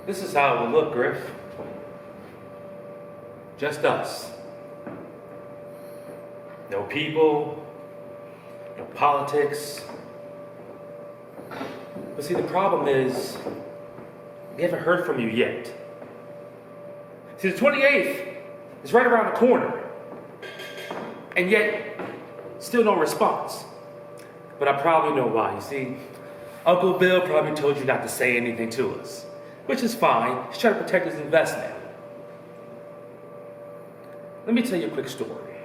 This is how it would look, Griff. Just us. No people, no politics. But see, the problem is, we haven't heard from you yet. See, the 28th is right around the corner. And yet, still no response. But I probably know why. You see, Uncle Bill probably told you not to say anything to us. Which is fine. He's trying to protect his investment. Let me tell you a quick story.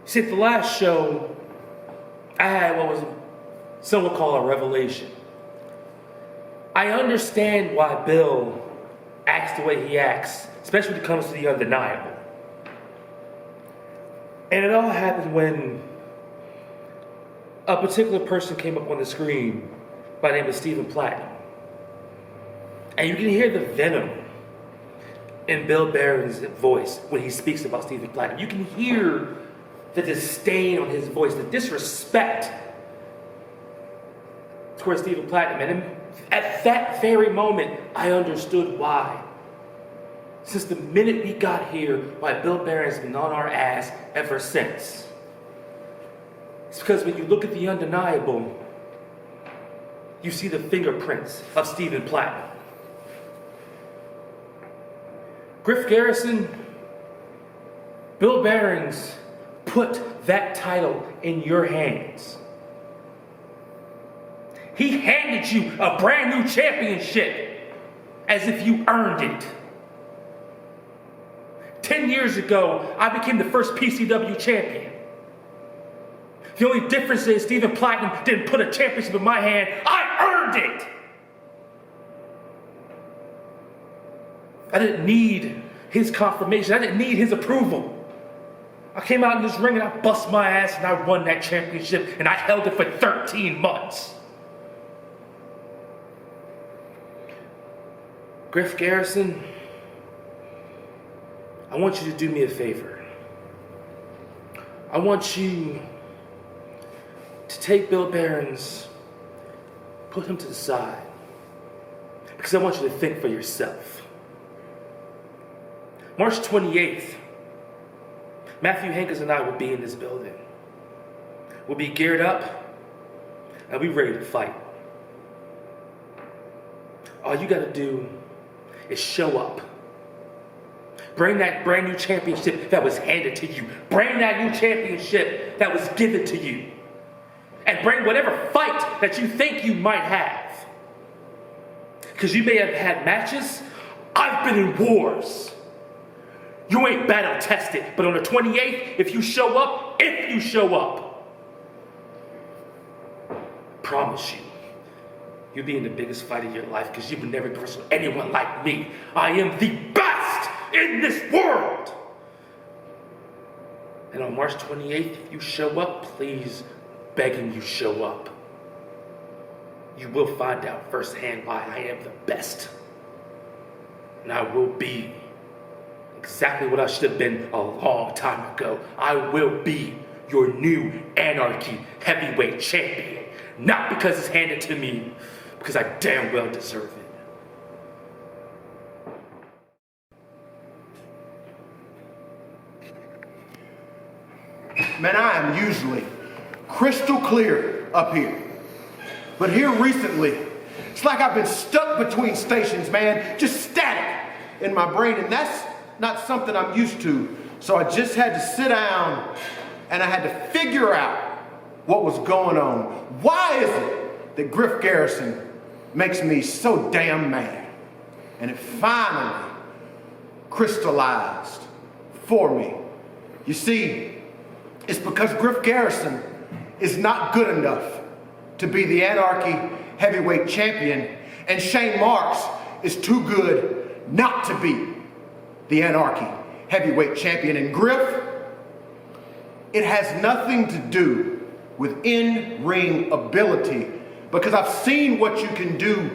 See, at the last show, I had what was some would call a revelation. I understand why Bill acts the way he acts, especially when it comes to the undeniable. And it all happened when a particular person came up on the screen by the name of Stephen Platinum. And you can hear the venom in Bill Barron's voice when he speaks about Stephen Platinum. You can hear the disdain on his voice, the disrespect towards Stephen Platinum. And at that very moment, I understood why. Since the minute we got here, why Bill Barron's been on our ass ever since. It's because when you look at the undeniable, you see the fingerprints of Stephen Platinum. Griff Garrison, Bill Barron's put that title in your hands. He handed you a brand new championship as if you earned it. 10 years ago, I became the first PCW champion. The only difference is Stephen Platinum didn't put a championship in my hand. I earned it! I didn't need his confirmation. I didn't need his approval. I came out in this ring and I bust my ass and I won that championship and I held it for 13 months. Griff Garrison, I want you to do me a favor. I want you to take Bill Barron's, put him to the side, because I want you to think for yourself. March 28th, Matthew Hankins and I will be in this building. We'll be geared up, and we're ready to fight. All you gotta do is show up. Bring that brand new championship that was handed to you. Bring that new championship that was given to you. And bring whatever fight that you think you might have. Because you may have had matches. I've been in wars. You ain't battle tested, but on the 28th, if you show up, promise you, you'll be in the biggest fight of your life because you would never wrestle anyone like me. I am the best in this world. And on March 28th, if you show up, please, begging you show up. You will find out firsthand why I am the best. And I will be exactly what I should have been a long time ago. I will be your new Anarchy heavyweight champion. Not because it's handed to me, because I damn well deserve it. Man, I am usually crystal clear up here. But here recently, it's like I've been stuck between stations, man. Just static in my brain, and that's not something I'm used to. So I just had to sit down and I had to figure out what was going on. Why is it that Griff Garrison makes me so damn mad? And it finally crystallized for me. You see, it's because Griff Garrison is not good enough to be the Anarchy heavyweight champion, and Shane Marks is too good not to be the Anarchy heavyweight champion. And Griff, it has nothing to do with in-ring ability, because I've seen what you can do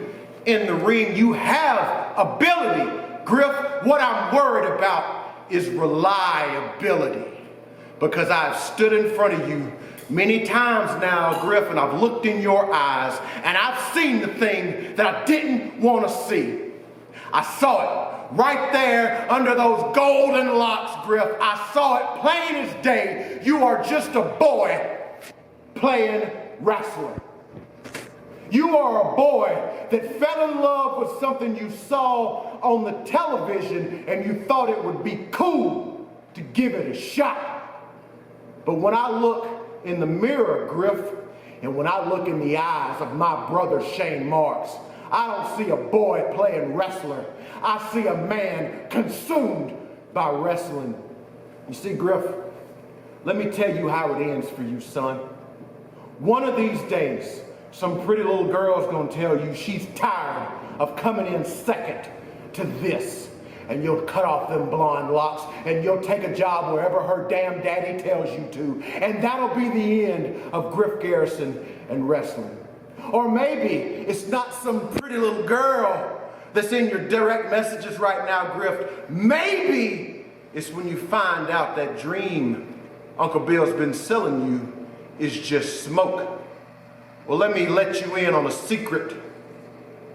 in the ring. You have ability, Griff. What I'm worried about is reliability, because I've stood in front of you Many times now, Griffin, I've looked in your eyes and I've seen the thing that I didn't want to see. I saw it right there under those golden locks, Griff. I saw it plain as day. You are just a boy playing wrestling. You are a boy that fell in love with something you saw on the television and you thought it would be cool to give it a shot. But when I look in the mirror, Griff, and when I look in the eyes of my brother Shane Marks, I don't see a boy playing wrestler. I see a man consumed by wrestling. You see, Griff, let me tell you how it ends for you, son. One of these days, some pretty little girl's gonna tell you she's tired of coming in second to this. And you'll cut off them blonde locks and you'll take a job wherever her damn daddy tells you to. And that'll be the end of Griff Garrison and wrestling. Or maybe it's not some pretty little girl that's in your direct messages right now, Griff. Maybe it's when you find out that dream Uncle Bill's been selling you is just smoke. Well, let me let you in on a secret.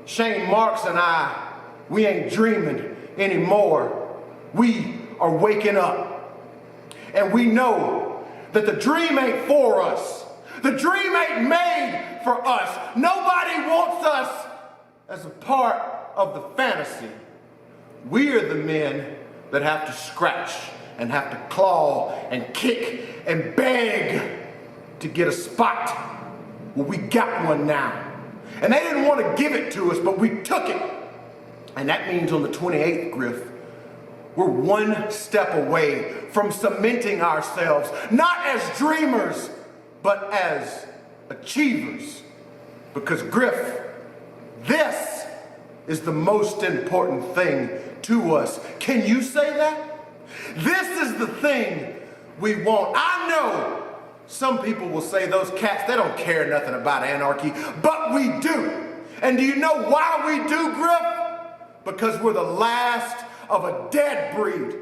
Shane Marks and I, we ain't dreaming anymore. We are waking up. And we know that the dream ain't for us. The dream ain't made for us. Nobody wants us as a part of the fantasy. We're the men that have to scratch and have to claw and kick and beg to get a spot. Well, we got one now. And they didn't want to give it to us, but we took it. And that means on the 28th, Griff, we're one step away from cementing ourselves, not as dreamers, but as achievers. Because Griff, this is the most important thing to us. Can you say that? This is the thing we want. I know some people will say those cats, they don't care nothing about anarchy, but we do. And do you know why we do, Griff? Because we're the last of a dead breed.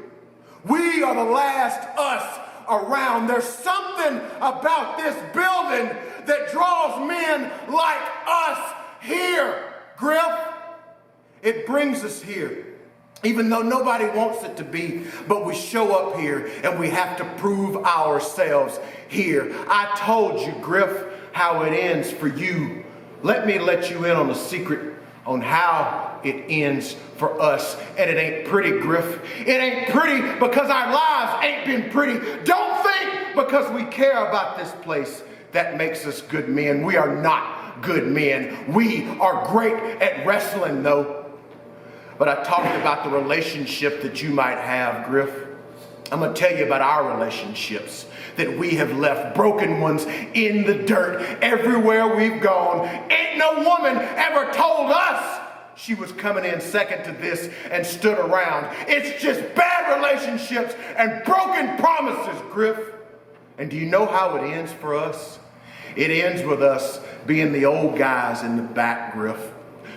We are the last us around. There's something about this building that draws men like us here, Griff. It brings us here, even though nobody wants it to be, but we show up here and we have to prove ourselves here. I told you, Griff, how it ends for you. Let me let you in on a secret on how it ends for us. And it ain't pretty, Griff. It ain't pretty because our lives ain't been pretty. Don't think because we care about this place that makes us good men. We are not good men. We are great at wrestling, though. But I talked about the relationship that you might have, Griff. I'm going to tell you about our relationships that we have left, broken ones in the dirt everywhere we've gone. Ain't no woman ever told us she was coming in second to this and stood around. It's just bad relationships and broken promises, Griff. And do you know how it ends for us? It ends with us being the old guys in the back, Griff,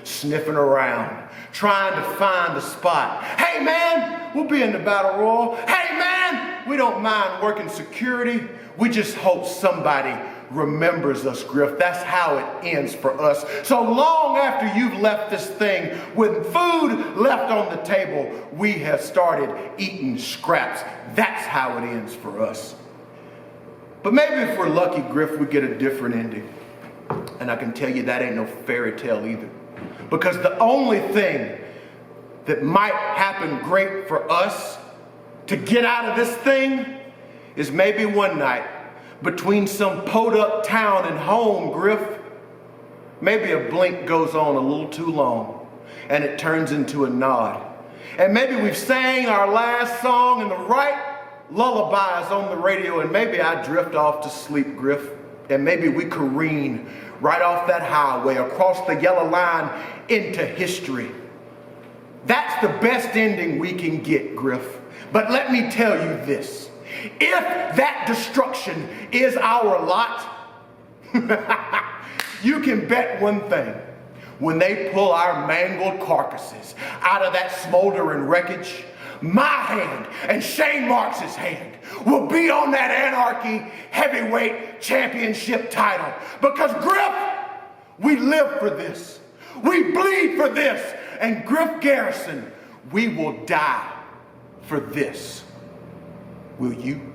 sniffing around, trying to find the spot. Hey man, we'll be in the battle royal. Hey man, we don't mind working security. We just hope somebody remembers us, Griff. That's how it ends for us. So long after you've left this thing, with food left on the table, we have started eating scraps. That's how it ends for us. But maybe if we're lucky, Griff, we get a different ending. And I can tell you that ain't no fairy tale either. Because the only thing that might happen great for us to get out of this thing is maybe one night between some podunk town and home, Griff, maybe a blink goes on a little too long and it turns into a nod. And maybe we've sang our last song and the right lullaby is on the radio and maybe I drift off to sleep, Griff, and maybe we careen right off that highway across the yellow line into history. That's the best ending we can get, Griff. But let me tell you this. If that destruction is our lot, you can bet one thing. When they pull our mangled carcasses out of that smoldering wreckage, my hand and Shane Marks' hand will be on that Anarchy Heavyweight Championship title. Because Griff, we live for this. We bleed for this. And Griff Garrison, we will die for this. Will you?